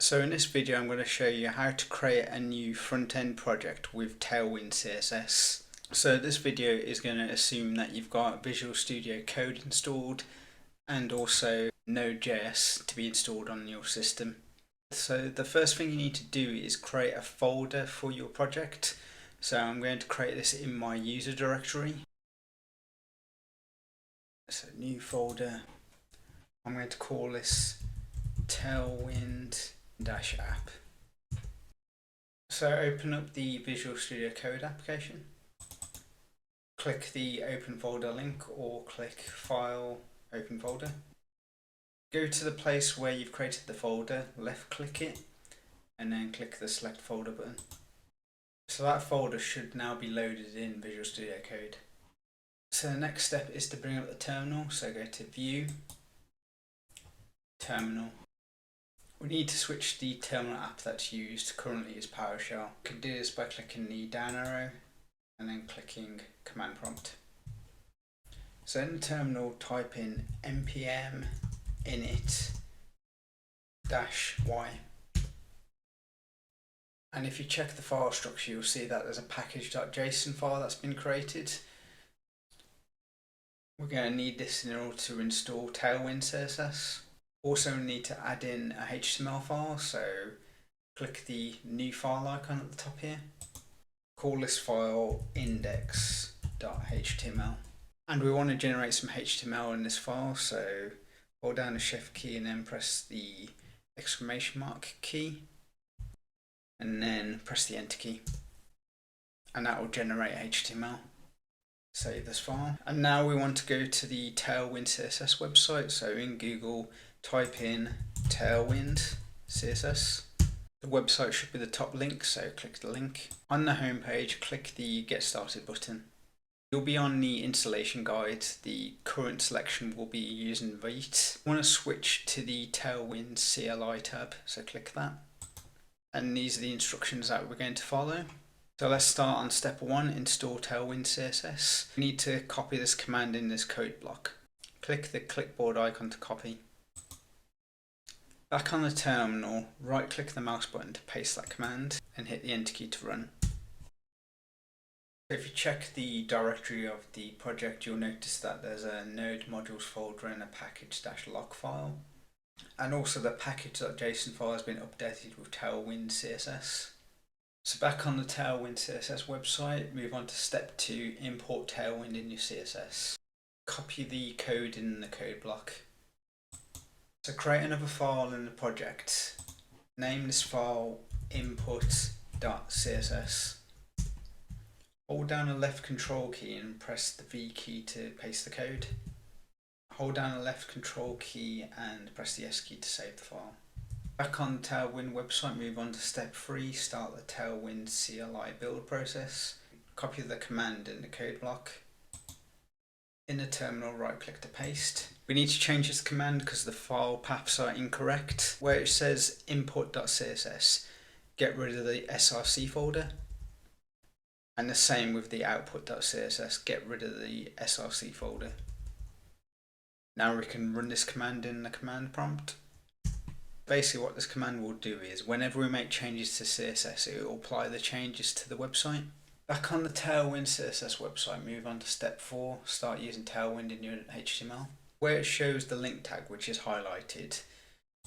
So in this video I'm going to show you how to create a new front-end project with Tailwind CSS. So this video is going to assume that you've got Visual Studio Code installed and also Node.js to be installed on your system. So the first thing you need to do is create a folder for your project. So I'm going to create this in my user directory. So new folder. I'm going to call this Tailwind app. So open up the Visual Studio Code application, click the open folder link or click file open folder. Go to the place where you've created the folder, left click it and then click the select folder button. So that folder should now be loaded in Visual Studio Code. So the next step is to bring up the terminal, so go to View, Terminal. We need to switch the terminal app that's used currently is PowerShell. You can do this by clicking the down arrow and then clicking command prompt. So in the terminal type in npm init -y, and if you check the file structure you'll see that there's a package.json file that's been created. We're going to need this in order to install Tailwind CSS. Also need to add in a HTML file, so click the new file icon at the top here. Call this file index.html. And we want to generate some HTML in this file, so hold down the shift key and then press the exclamation mark key and then press the enter key. And that will generate HTML. Save this file. And now we want to go to the Tailwind CSS website, so in Google type in Tailwind CSS. The website should be the top link, so click the link. On the home page, click the Get Started button. You'll be on the installation guide. The current selection will be using Vite. You want to switch to the Tailwind CLI tab, so click that. And these are the instructions that we're going to follow. So let's start on step 1, install Tailwind CSS. We need to copy this command in this code block. Click the clipboard icon to copy. Back on the terminal, right click the mouse button to paste that command and hit the enter key to run. If you check the directory of the project, you'll notice that there's a node modules folder and a package-lock file. And also the package.json file has been updated with Tailwind CSS. So back on the Tailwind CSS website, move on to step 2, import Tailwind in your CSS. Copy the code in the code block. So create another file in the project. Name this file input.css. Hold down the left control key and press the V key to paste the code. Hold down the left control key and press the S key to save the file. Back on the Tailwind website, move on to step 3, start the Tailwind CLI build process. Copy the command in the code block. In the terminal, right click to paste. We need to change this command because the file paths are incorrect. Where it says input.css, get rid of the src folder. And the same with the output.css, get rid of the src folder. Now we can run this command in the command prompt. Basically what this command will do is whenever we make changes to CSS, it will apply the changes to the website. Back on the Tailwind CSS website, move on to step 4, start using Tailwind in your HTML. Where it shows the link tag, which is highlighted,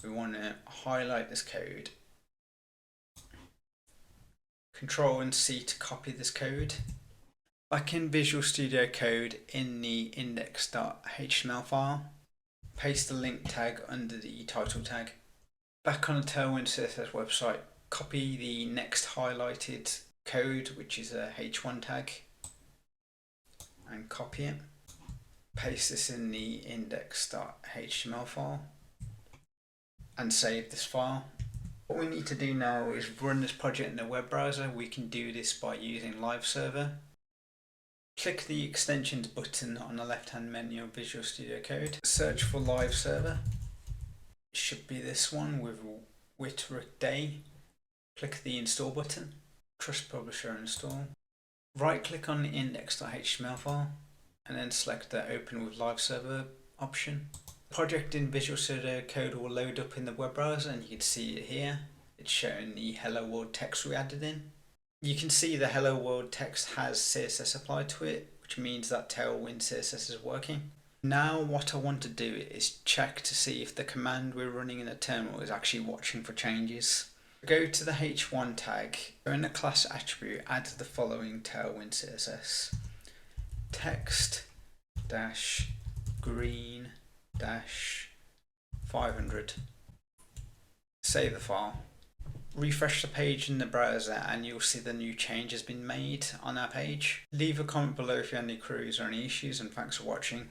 we want to highlight this code. Control and C to copy this code. Back in Visual Studio Code, in the index.html file, paste the link tag under the title tag. Back on the Tailwind CSS website, copy the next highlighted code, which is a h1 tag, and copy it. Paste this in the index.html file and save this file. What we need to do now is run this project in the web browser. We can do this by using Live Server. Click the extensions button on the left hand menu of Visual Studio Code. Search for Live Server. It should be this one with Whitrick Day. Click the install button. Trust Publisher install. Right click on the index.html file and then select the open with live server option. Project in Visual Studio Code will load up in the web browser, and you can see it here. It's showing the Hello World text we added in. You can see the Hello World text has CSS applied to it, which means that Tailwind CSS is working. Now what I want to do is check to see if the command we're running in the terminal is actually watching for changes. Go to the h1 tag, go in the class attribute, add the following Tailwind CSS. Text dash green dash 500. Save the file. Refresh the page in the browser and you'll see the new change has been made on our page. Leave a comment below if you have any queries or any issues, and thanks for watching.